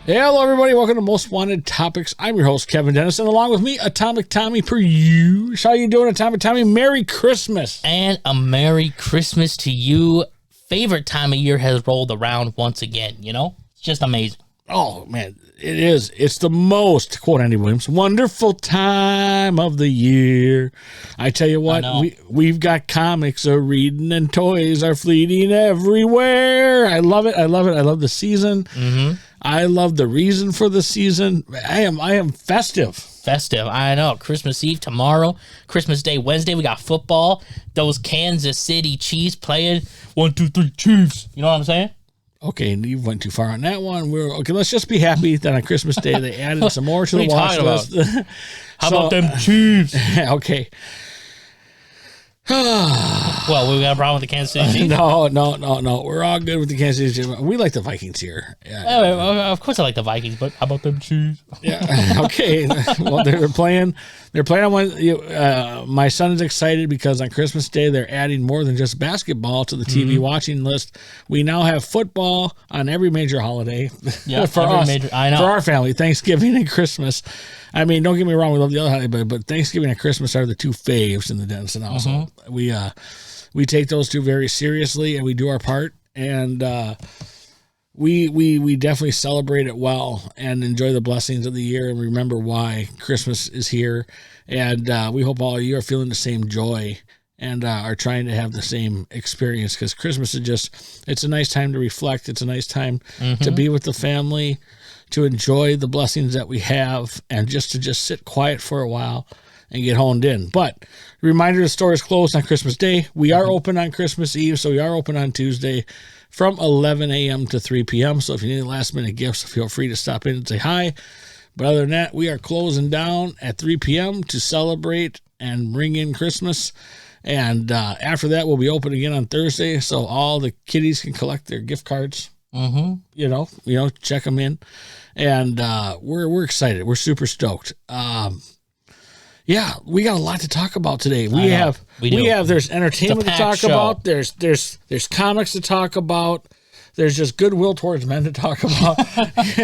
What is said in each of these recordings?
Hello, everybody. Welcome to Most Wanted Topics. I'm your host, Kevin Dennis, and along with me, Atomic Tommy per use. How you doing, Atomic Tommy? Merry Christmas. And a Merry Christmas to you. Favorite time of year has rolled around once again, you know? It's just amazing. Oh, man, it is. It's the most, quote Andy Williams, wonderful time of the year. I tell you what, we've got comics are reading and toys are fleeting everywhere. I love it. I love it. I love the season. Mm-hmm. I love the reason for the season. I am festive. Festive. I know. Christmas Eve tomorrow. Christmas Day Wednesday. We got football. Those Kansas City Chiefs playing. 1, 2, 3 Chiefs. You know what I'm saying? Okay, you went too far on that one. Okay, let's just be happy that on Christmas Day they added some more to the watch list. How about them Chiefs? Okay. Well, we got a problem with the Kansas City Chiefs? No. We're all good with the Kansas City Chiefs. We like the Vikings here. Yeah. Of course I like the Vikings, but how about them Chiefs? Yeah. Okay. Well, they're playing on one. My son is excited because on Christmas Day they're adding more than just basketball to the TV watching list. We now have football on every major holiday. Yeah, for us, I know. For our family, Thanksgiving and Christmas. I mean, don't get me wrong, we love the other holiday, but Thanksgiving and Christmas are the two faves in the Denison household. We take those two very seriously, and we do our part, and we definitely celebrate it well and enjoy the blessings of the year and remember why Christmas is here. And we hope all of you are feeling the same joy and are trying to have the same experience, because Christmas is it's a nice time to reflect. It's a nice time to be with the family, to enjoy the blessings that we have, and just to sit quiet for a while and get honed in. But reminder, the store is closed on Christmas Day. We are open on Christmas Eve, so we are open on Tuesday from 11 a.m. to 3 p.m. So if you need last-minute gifts, feel free to stop in and say hi. But other than that, we are closing down at 3 p.m. to celebrate and ring in Christmas. And after that, we'll be open again on Thursday, so all the kiddies can collect their gift cards. You know, check them in. And we're excited. We're super stoked. Yeah, we got a lot to talk about today. We have there's entertainment to talk about. There's comics to talk about. There's just goodwill towards men to talk about. That's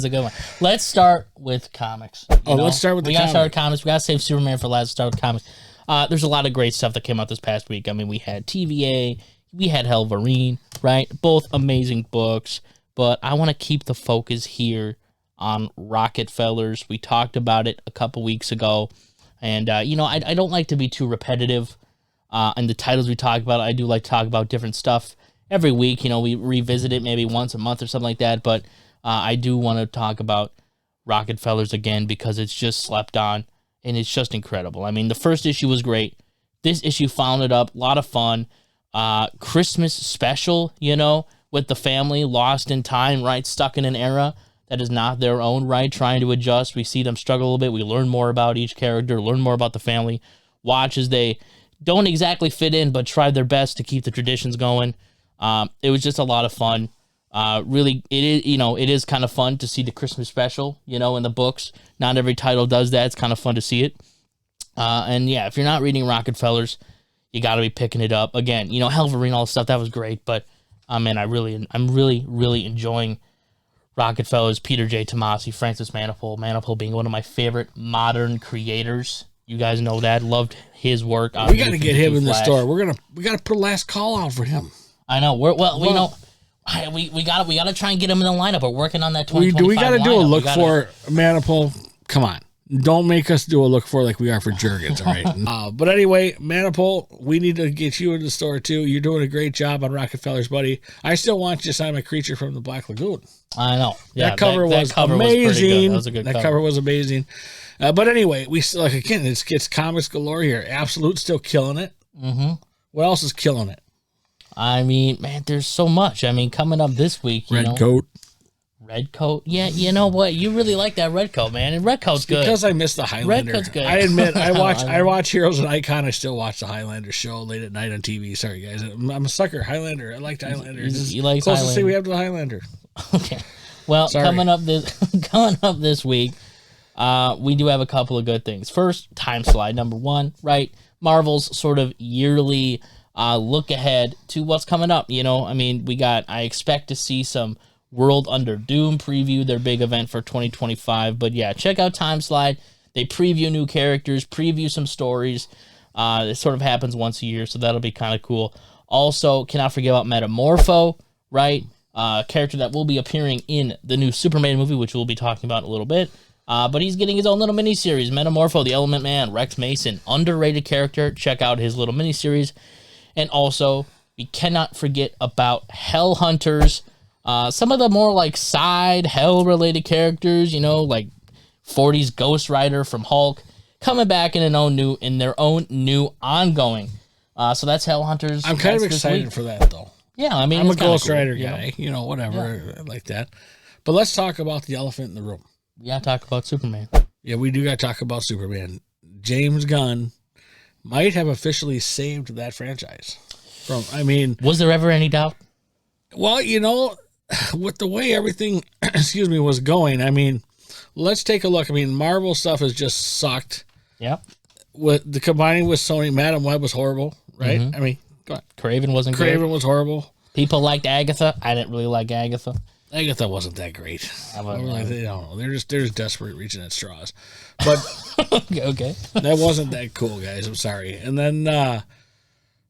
a good one. Let's start with comics. Let's start with the comics. We got to start with comics. We got to save Superman for last. Start with comics. There's a lot of great stuff that came out this past week. I mean, we had TVA, we had Wolverine, right? Both amazing books. But I want to keep the focus here on Rockefellers. We talked about it a couple weeks ago. And, I don't like to be too repetitive in the titles we talk about. I do like to talk about different stuff every week. We revisit it maybe once a month or something like that. But I do want to talk about Rockefellers again because it's just slept on and it's just incredible. I mean, the first issue was great. This issue followed it up. A lot of fun. Christmas special, with the family lost in time, right? Stuck in an era that is not their own, right? Trying to adjust. We see them struggle a little bit. We learn more about each character, learn more about the family. Watch as they don't exactly fit in, but try their best to keep the traditions going. It was just a lot of fun. Really, it is kind of fun to see the Christmas special, in the books. Not every title does that. It's kind of fun to see it. And yeah, if you're not reading Rockefellers, you got to be picking it up. Again, Wolverine, all the stuff, that was great, but I'm really enjoying Rockefellers, Peter J. Tomasi, Francis Manapul being one of my favorite modern creators. You guys know that. Loved his work. We got to get him in the store. We got to put a last call out for him. I know. We got to try and get him in the lineup. We're working on that 2025 We got to do a look for Manapul. Come on. Don't make us do a look for like we are for Jurgens, all right? But anyway, Manipul, we need to get you in the store too. You're doing a great job on Rockefellers, buddy. I still want you to sign my Creature from the Black Lagoon. I know. Yeah, that cover was amazing. That was a good cover. That cover was amazing. But anyway, it's comics galore here. Absolute still killing it. Mm-hmm. What else is killing it? I mean, man, there's so much. I mean, coming up this week, Redcoat. Redcoat? Yeah, you know what? You really like that Redcoat, man. And Redcoat's good. Because I missed the Highlander. Redcoat's good. I admit, I watch Heroes and Icon. I still watch the Highlander show late at night on TV. Sorry, guys. I'm a sucker. Highlander. I liked Highlander. You like closest Highlander. thing we have to the Highlander. Okay. Well, coming up this week, we do have a couple of good things. First, Time Slide number 1, right? Marvel's sort of yearly look ahead to what's coming up. You know, I mean, I expect to see some World Under Doom preview, their big event for 2025. But yeah, check out Timeslide. They preview new characters, preview some stories. It sort of happens once a year, so that'll be kind of cool. Also, cannot forget about Metamorpho, right? Character that will be appearing in the new Superman movie, which we'll be talking about in a little bit. But he's getting his own little miniseries. Metamorpho, the Element Man, Rex Mason, underrated character. Check out his little miniseries. And also, we cannot forget about Hell Hunters. Some of the more like side Hell-related characters, you know, like 40s Ghost Rider from Hulk, coming back in their own new ongoing. So that's Hell Hunters. I'm kind of excited for that, though. Yeah, I mean, I'm a Ghost cool, Rider guy, you know, whatever, like that. But let's talk about the elephant in the room. We gotta talk about Superman. Yeah, we do got to talk about Superman. James Gunn might have officially saved that franchise. Was there ever any doubt? Well, you know, with the way everything, was going, I mean, let's take a look. I mean, Marvel stuff has just sucked. Yeah. With the combining with Sony, Madam Web was horrible, right? Mm-hmm. I mean, go on. Craven wasn't good. Craven was horrible. People liked Agatha. I didn't really like Agatha. Agatha wasn't that great. I don't know. They're just desperate reaching at straws. But okay. That wasn't that cool, guys. I'm sorry. And then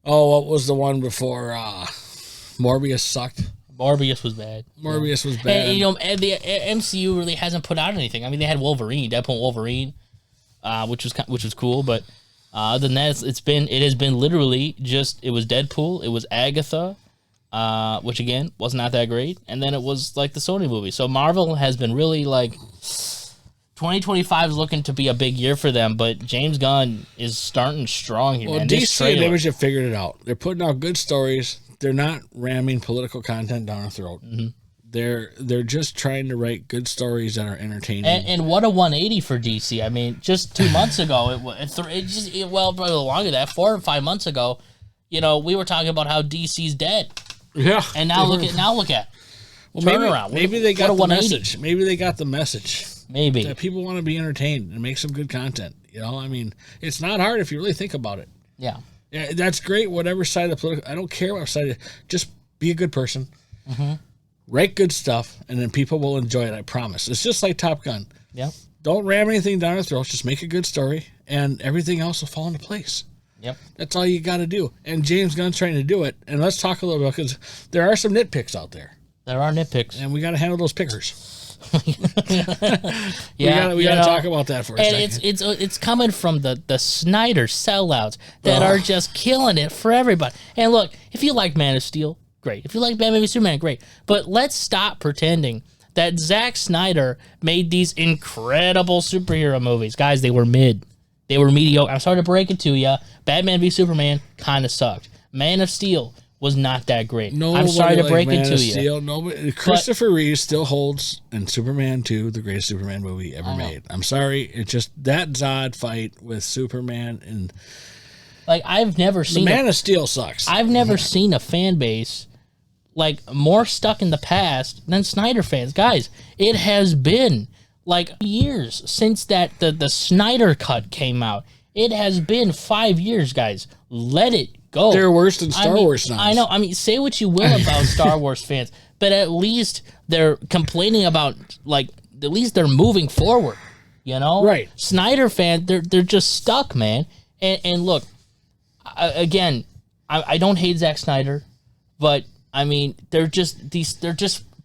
what was the one before Morbius sucked? Morbius was bad. Morbius was bad. And, you know, the MCU really hasn't put out anything. I mean, they had Wolverine, Deadpool Wolverine, which was cool, but other than that, it has been literally just, it was Deadpool, it was Agatha, which again was not that great, and then it was like the Sony movie. So Marvel has been really like 2025 is looking to be a big year for them, but James Gunn is starting strong here. Well, man. DC and Image have figured it out. They're putting out good stories. They're not ramming political content down our throat. Mm-hmm. They're just trying to write good stories that are entertaining. And what a 180 for DC. I mean, just 2 months ago, probably longer than that, 4 or 5 months ago, you know, we were talking about how DC's dead. Yeah. And now look at. Well, turnaround. Maybe they got the message. Maybe they got the message. Maybe that people want to be entertained and make some good content. You know, I mean, it's not hard if you really think about it. Yeah. Yeah, that's great. Whatever side of the political, I don't care what side. Just be a good person. Mm-hmm. Write good stuff, and then people will enjoy it. I promise. It's just like Top Gun. Yeah. Don't ram anything down our throats. Just make a good story, and everything else will fall into place. Yep. That's all you got to do. And James Gunn's trying to do it. And let's talk a little bit, because there are some nitpicks out there. There are nitpicks, and we got to handle those pickers. Yeah, we got to talk about that for a second. It's coming from the Snyder sellouts that are just killing it for everybody. And look, if you like Man of Steel, great. If you like Batman v Superman, great. But let's stop pretending that Zack Snyder made these incredible superhero movies. Guys, they were mid. They were mediocre. I'm sorry to break it to you. Batman v Superman kind of sucked. Man of Steel was not that great. I'm sorry to break it to you. Christopher Reeve still holds in Superman 2 the greatest Superman movie ever made. I'm sorry. It's just that Zod fight with Superman and I've never seen Man of Steel sucks. I've never seen a fan base more stuck in the past than Snyder fans. Guys, it has been years since the Snyder cut came out. It has been 5 years, guys. Let it go. They're worse than Star Wars now. I know. I mean, say what you will about Star Wars fans, but at least they're complaining about at least they're moving forward. You know, right? Snyder fans, they're just stuck, man. And look, again, I don't hate Zack Snyder, but I mean, they're just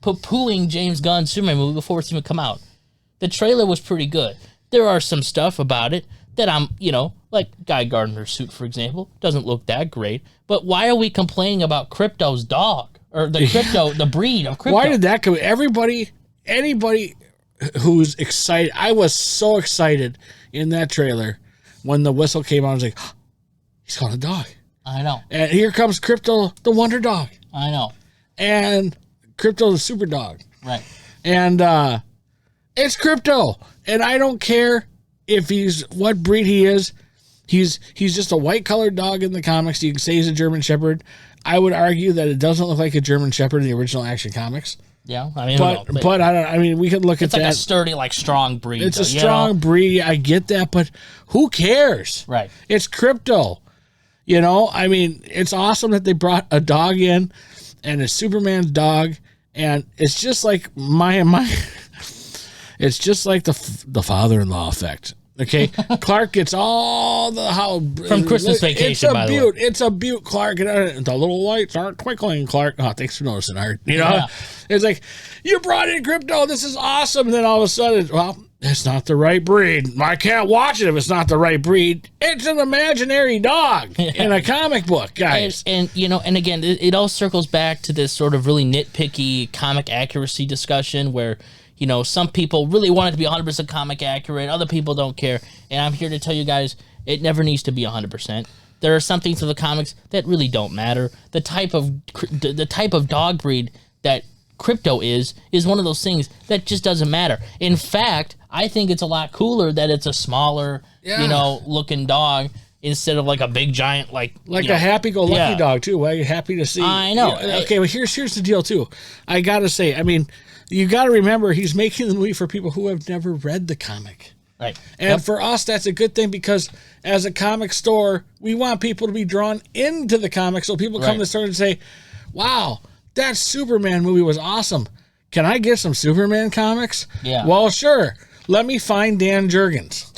poo-pooing James Gunn's Superman movie before it's even come out. The trailer was pretty good. There are some stuff about it that I'm, like Guy Gardner's suit, for example, doesn't look that great. But why are we complaining about Crypto's dog or the breed of Crypto? Why did that come? Anybody who's excited, I was so excited in that trailer when the whistle came on. I was like, oh, he's got a dog. I know. And here comes Crypto, the Wonder Dog. I know. And Crypto, the Super Dog. Right. And it's Crypto, and I don't care if he's what breed he is. He's just a white-colored dog in the comics. You can say he's a German Shepherd. I would argue that it doesn't look like a German Shepherd in the original Action Comics. Yeah, I mean, but I don't. I mean, we could look at that. It's a sturdy, strong breed. It's a strong breed. I get that, but who cares? Right. It's Crypto. You know, I mean, it's awesome that they brought a dog in, and it's Superman's dog, and it's just like it's just like the father-in-law effect. Okay, Clark gets all the from Christmas Vacation. By the way, it's a beaut. Clark, and the little lights aren't twinkling. Clark, oh, thanks for noticing, Art. You know, It's like you brought in Crypto. This is awesome. And then all of a sudden, well, it's not the right breed. I can't watch it if it's not the right breed. It's an imaginary dog in a comic book, guys. And you know, and again, it all circles back to this sort of really nitpicky comic accuracy discussion where, you know, some people really want it to be 100% comic accurate. Other people don't care. And I'm here to tell you guys, it never needs to be 100%. There are some things to the comics that really don't matter. The type of dog breed that Crypto is one of those things that just doesn't matter. In fact, I think it's a lot cooler that it's a smaller, you know, looking dog instead of like a big giant, like a happy-go-lucky dog too. Well, you're happy to see. I know. Okay, well here's the deal too. I gotta say, I mean, you got to remember, he's making the movie for people who have never read the comic. Right. And for us, that's a good thing because as a comic store, we want people to be drawn into the comic. So people come to the store and say, wow, that Superman movie was awesome. Can I get some Superman comics? Yeah. Well, sure. Let me find Dan Jurgens.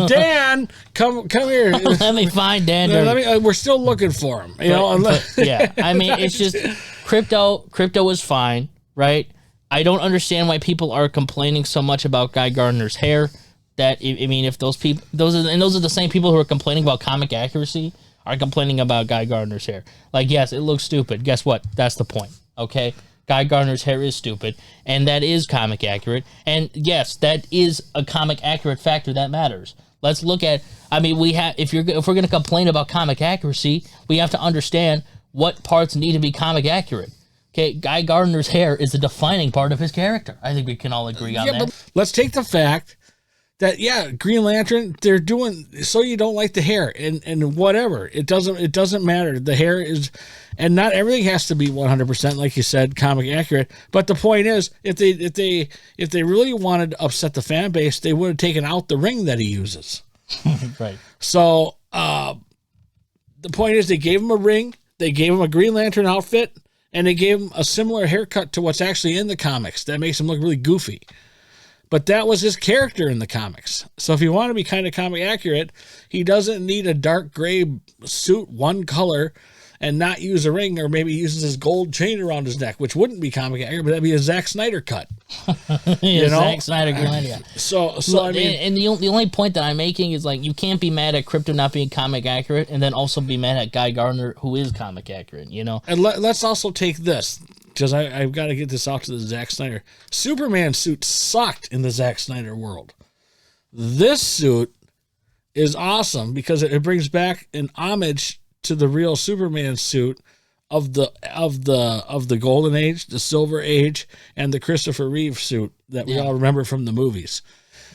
Dan, come here. Let me find Dan Jurgens. We're still looking for him. You know? Yeah. I mean, it's just Crypto is fine, right? I don't understand why people are complaining so much about Guy Gardner's hair. That I mean, if those people, those are the same people who are complaining about comic accuracy are complaining about Guy Gardner's hair. Like, yes, it looks stupid. Guess what? That's the point. Okay, Guy Gardner's hair is stupid, and that is comic accurate. And yes, that is a comic accurate factor that matters. Let's look at. I mean, if we're going to complain about comic accuracy, we have to understand what parts need to be comic accurate. Okay, Guy Gardner's hair is the defining part of his character. I think we can all agree on that. But let's take the fact that, Green Lantern, they're doing so you don't like the hair and whatever. It doesn't matter. The hair is, and not everything has to be 100%, like you said, comic accurate. But the point is, if they really wanted to upset the fan base, they would have taken out the ring that he uses. Right. So the point is, they gave him a ring, they gave him a Green Lantern outfit, and they gave him a similar haircut to what's actually in the comics. That makes him look really goofy. But that was his character in the comics. So if you want to be kind of comic accurate, he doesn't need a dark gray suit, one color, and not use a ring, or maybe he uses his gold chain around his neck, which wouldn't be comic accurate, but that'd be a Zack Snyder cut. Zack Snyder Green, yeah. So I mean, and the only point that I'm making is, like, you can't be mad at Crypto not being comic accurate and then also be mad at Guy Gardner, who is comic accurate, you know? And let's also take this, because I've got to get this out to the Zack Snyder. Superman suit sucked in the Zack Snyder world. This suit is awesome because it brings back an homage to the real Superman suit of the Golden Age, the Silver Age, and the Christopher Reeve suit that we all remember from the movies.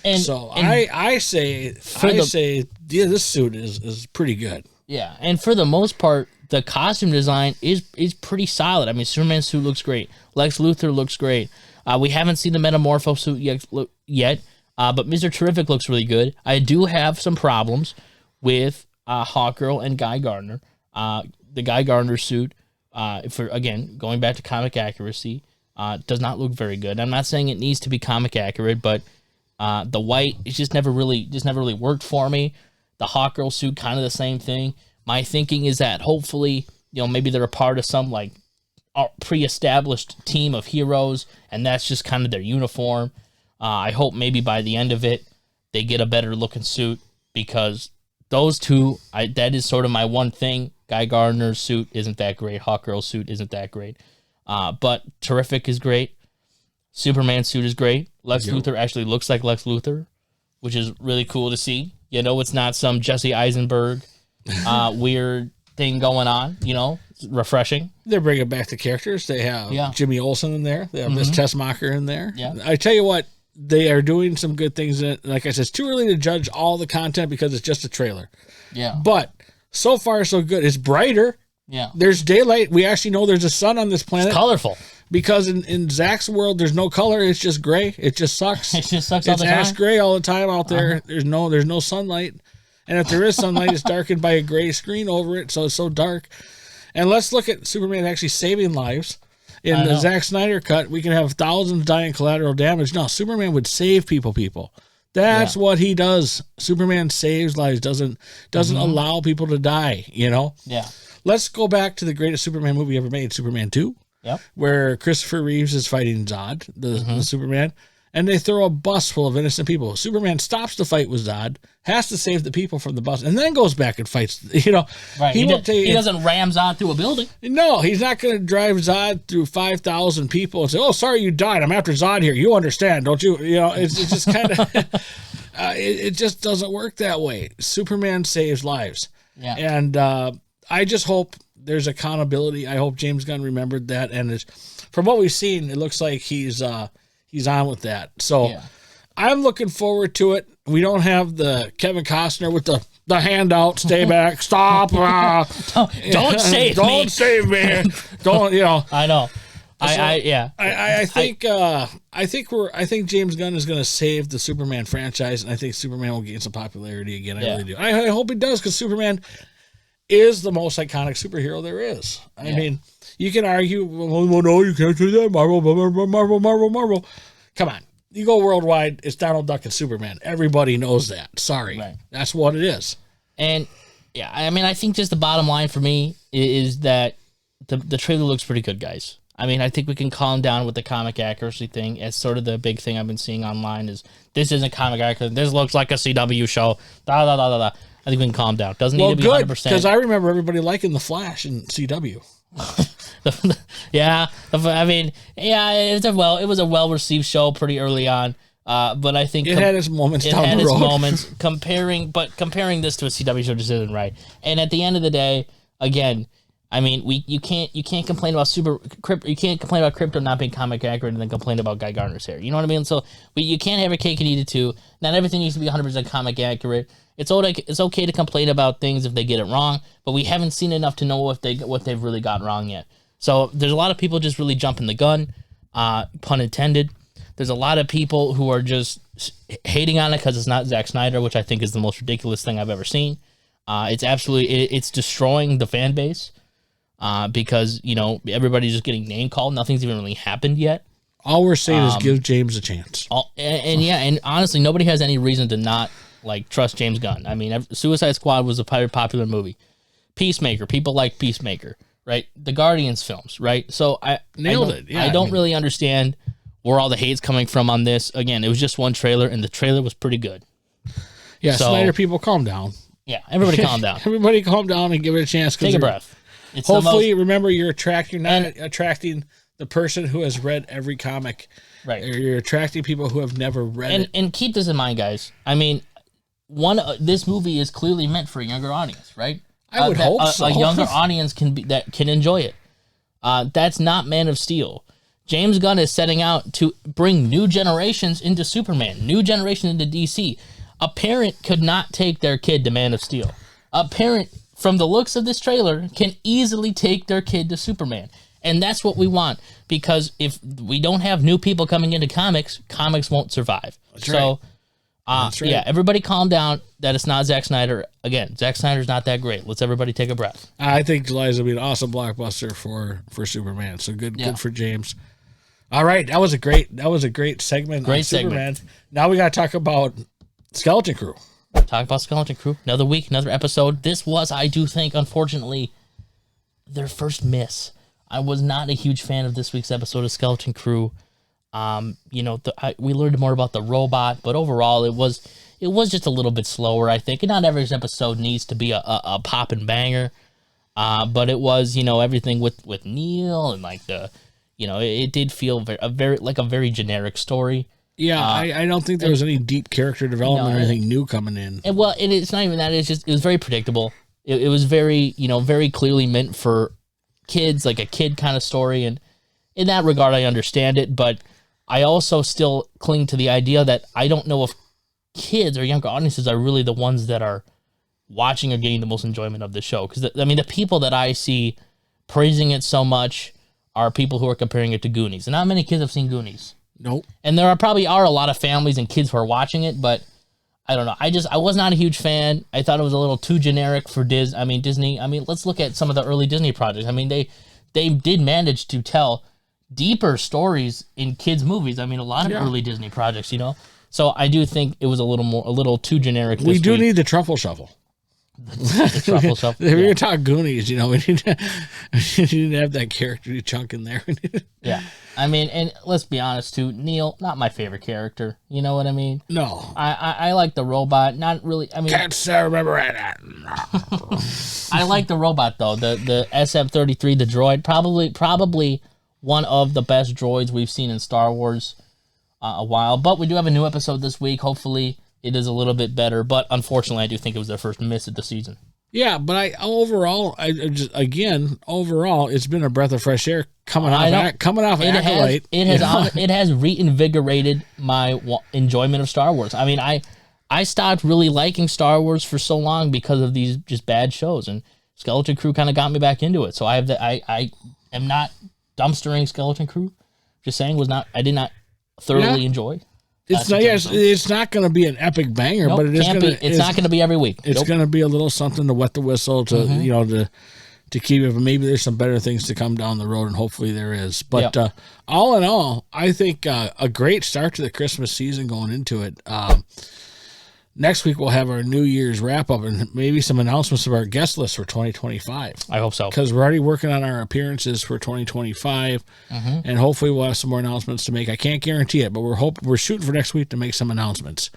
I say this suit is pretty good. Yeah, and for the most part, the costume design is pretty solid. I mean, Superman's suit looks great. Lex Luthor looks great. We haven't seen the Metamorpho suit yet, but Mr. Terrific looks really good. I do have some problems with Hawkgirl and Guy Gardner. The Guy Gardner suit, again, going back to comic accuracy, does not look very good. I'm not saying it needs to be comic accurate, but the white, it just never really worked for me. The Hawkgirl suit, kind of the same thing. My thinking is that hopefully, maybe they're a part of some like pre-established team of heroes, and that's just kind of their uniform. I hope maybe by the end of it, they get a better looking suit, because those two, that is sort of my one thing. Guy Gardner's suit isn't that great. Hawkgirl's suit isn't that great. But Terrific is great. Superman's suit is great. Lex Luthor actually looks like Lex Luthor, which is really cool to see. It's not some Jesse Eisenberg weird thing going on. It's refreshing. They're bringing back the characters. They have Jimmy Olsen in there. They have Miss Tessmacher in there. Yeah. I tell you what, they are doing some good things. Like I said, it's too early to judge all the content because it's just a trailer. Yeah. But so far, so good. It's brighter. Yeah. There's daylight. We actually know there's a sun on this planet. It's colorful. Because in Zach's world, there's no color. It's just gray. It just sucks. It just sucks all the time. It's ash gray all the time out there. There's no sunlight. And if there is sunlight, it's darkened by a gray screen over it, so it's so dark. And let's look at Superman actually saving lives. In the Zack Snyder cut, we can have thousands dying collateral damage. No, Superman would save people. That's what he does. Superman saves lives, doesn't allow people to die, you know? Yeah. Let's go back to the greatest Superman movie ever made, Superman 2. Yep. Where Christopher Reeves is fighting Zod, the Superman, and they throw a bus full of innocent people. Superman stops the fight with Zod, has to save the people from the bus, and then goes back and fights. You know, right. He doesn't ram Zod through a building. No, he's not going to drive Zod through 5,000 people and say, "Oh, sorry, you died. I'm after Zod here. You understand, don't you?" You know, it's just kind of it just doesn't work that way. Superman saves lives, and I just hope there's accountability. I hope James Gunn remembered that, and from what we've seen, it looks like he's on with that. So I'm looking forward to it. We don't have the Kevin Costner with the handout, stay back, stop. Don't save me. Don't save me. Don't, you know. I know. I think James Gunn is going to save the Superman franchise, and I think Superman will gain some popularity again. I really do. I hope he does, because Superman is the most iconic superhero there is. I mean, you can argue, well, no, you can't do that. Marvel. Come on. You go worldwide, it's Donald Duck and Superman. Everybody knows that. Sorry. Right. That's what it is. And, I mean, I think just the bottom line for me is that the trailer looks pretty good, guys. I mean, I think we can calm down with the comic accuracy thing. As sort of the big thing I've been seeing online is, this isn't comic accuracy. This looks like a CW show. I think we can calm down. Doesn't need to be 100%. Because I remember everybody liking The Flash in CW. I mean, it was a well-received show pretty early on, but I think it had its moments down the road. Comparing this to a CW show just isn't right. And at the end of the day, again, I mean, you can't complain about Crypto not being comic accurate and then complain about Guy Gardner's hair. You know what I mean? So you can't have a cake and eat it too. Not everything needs to be 100% comic accurate. It's okay to complain about things if they get it wrong, but we haven't seen enough to know what they've really got wrong yet. So there's a lot of people just really jumping the gun, pun intended. There's a lot of people who are just hating on it because it's not Zack Snyder, which I think is the most ridiculous thing I've ever seen. It's destroying the fan base because, you know, everybody's just getting name called. Nothing's even really happened yet. All we're saying is give James a chance. And honestly, nobody has any reason to not trust James Gunn. I mean, Suicide Squad was a very popular movie. Peacemaker, people like Peacemaker, right? The Guardians films, right? So I don't really understand where all the hate's coming from on this. Again, it was just one trailer, and the trailer was pretty good. Yeah, so, Snyder people, calm down. Yeah, everybody calm down. Everybody calm down and give it a chance. Take a breath. Hopefully, remember, you're not attracting the person who has read every comic. Right. You're attracting people who have never read it. And keep this in mind, guys. I mean, this movie is clearly meant for a younger audience, right? I would hope so. A younger audience can enjoy it. That's not Man of Steel. James Gunn is setting out to bring new generations into Superman, new generation into DC. A parent could not take their kid to Man of Steel. A parent, from the looks of this trailer, can easily take their kid to Superman. And that's what we want, because if we don't have new people coming into comics won't survive. That's right. Yeah, everybody calm down that it's not Zack Snyder. Again, Zack Snyder's not that great. Let's everybody take a breath. I think July's will be an awesome blockbuster for Superman. So good for James. All right, that was a great segment. Great on Superman. segment. Now we got to talk about Skeleton Crew. Talk about Skeleton Crew. Another week, another episode. This was, I do think, unfortunately, their first miss. I was not a huge fan of this week's episode of Skeleton Crew. We learned more about the robot, but overall, it was just a little bit slower, I think. And not every episode needs to be a pop and banger, but it was, everything with Neil and it did feel a very generic story. Yeah, I don't think there was any deep character development or anything new coming in. And it's not even that. It was very predictable. It was very, very clearly meant for kids, like a kid kind of story. And in that regard, I understand it. But I also still cling to the idea that I don't know if kids or younger audiences are really the ones that are watching or getting the most enjoyment of the show. Because, the people that I see praising it so much are people who are comparing it to Goonies. And not many kids have seen Goonies. Nope. And there probably are a lot of families and kids who are watching it, but I don't know. I was not a huge fan. I thought it was a little too generic for Disney. I mean, let's look at some of the early Disney projects. I mean, they did manage to tell deeper stories in kids' movies. I mean, a lot of early Disney projects, you know. So I do think it was a little too generic. We do need the truffle shuffle. The truffle shuffle. If you're talking Goonies, you know, we need to have that character chunk in there. Yeah. I mean, and let's be honest too, Neil, not my favorite character. You know what I mean? No. I like the robot. Not really. I mean, Can't say I remember that. I like the robot though. The SF-33, the droid, probably one of the best droids we've seen in Star Wars a while. But we do have a new episode this week. Hopefully, it is a little bit better. But unfortunately, I do think it was their first miss of the season. Yeah, but overall, it's been a breath of fresh air coming off Acolyte. It has reinvigorated my enjoyment of Star Wars. I mean, I stopped really liking Star Wars for so long because of these just bad shows, and Skeleton Crew kind of got me back into it. So I am not dumpstering Skeleton Crew. Just saying, I did not thoroughly enjoy. It's not going to be an epic banger, but it is going to. It's not going to be every week. It's going to be a little something to wet the whistle to to keep it. But maybe there's some better things to come down the road, and hopefully there is. But all in all, I think a great start to the Christmas season going into it. Next week we'll have our New Year's wrap up and maybe some announcements of our guest list for 2025. I hope so, because we're already working on our appearances for 2025, and hopefully we'll have some more announcements to make. I can't guarantee it, but we're shooting for next week to make some announcements.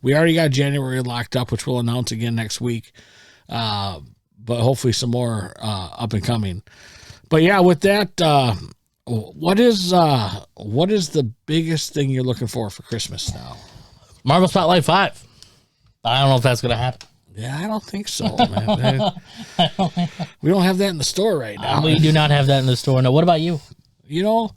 We already got January locked up, which we'll announce again next week, but hopefully some more up and coming. But yeah, with that, what is the biggest thing you're looking for Christmas now? Marvel Spotlight 5. I don't know if that's going to happen. Yeah, I don't think so, man. We don't have that in the store right now. We do not have that in the store. No. What about you? You know,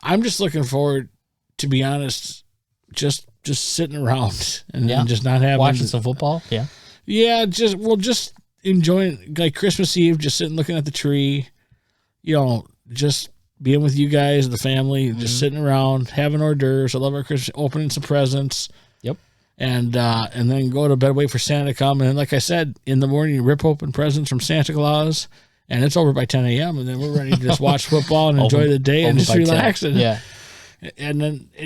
I'm just looking forward, to be honest, just sitting around and just not having... Watching some football? Yeah. Yeah, just enjoying, like, Christmas Eve, just sitting looking at the tree, you know, just being with you guys, the family, just sitting around, having hors d'oeuvres. I love our Christmas, opening some presents. Yep. And then go to bed, wait for Santa to come. And like I said, in the morning, you rip open presents from Santa Claus, and it's over by 10 a.m. And then we're ready to just watch football and enjoy the day and just relax. And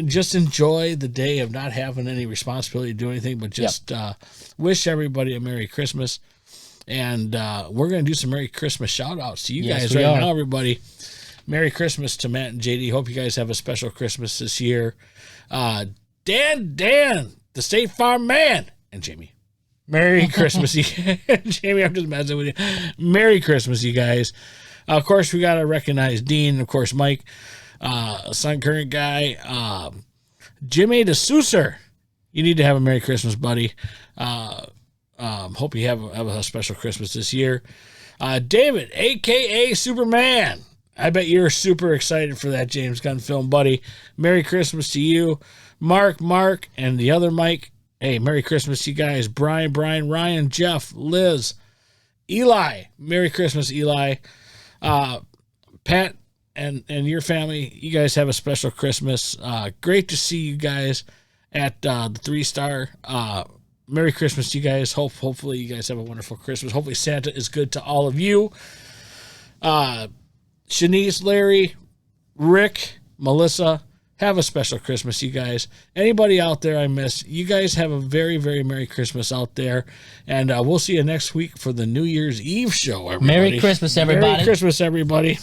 just enjoy the day of not having any responsibility to do anything, but just wish everybody a Merry Christmas. And we're going to do some Merry Christmas shout-outs to you guys right now, everybody. Merry Christmas to Matt and JD. Hope you guys have a special Christmas this year. Dan, the State Farm Man, and Jamie. Merry Christmas. Jamie, I'm just messing with you. Merry Christmas, you guys. Of course, we got to recognize Dean, of course, Mike, Sun Current Guy, Jimmy DeSoucer. You need to have a Merry Christmas, buddy. Hope you have a special Christmas this year. David, a.k.a. Superman. I bet you're super excited for that James Gunn film, buddy. Merry Christmas to you. Mark, and the other Mike. Hey, Merry Christmas, you guys. Brian, Ryan, Jeff, Liz, Eli. Merry Christmas, Eli. Pat and your family, you guys have a special Christmas. Great to see you guys at the 3-star. Merry Christmas to you guys. Hopefully you guys have a wonderful Christmas. Hopefully Santa is good to all of you. Shanice, Larry, Rick, Melissa, have a special Christmas, you guys. Anybody out there I miss, you guys have a very, very Merry Christmas out there. And we'll see you next week for the New Year's Eve show, everybody. Merry Christmas, everybody. Merry Christmas, everybody.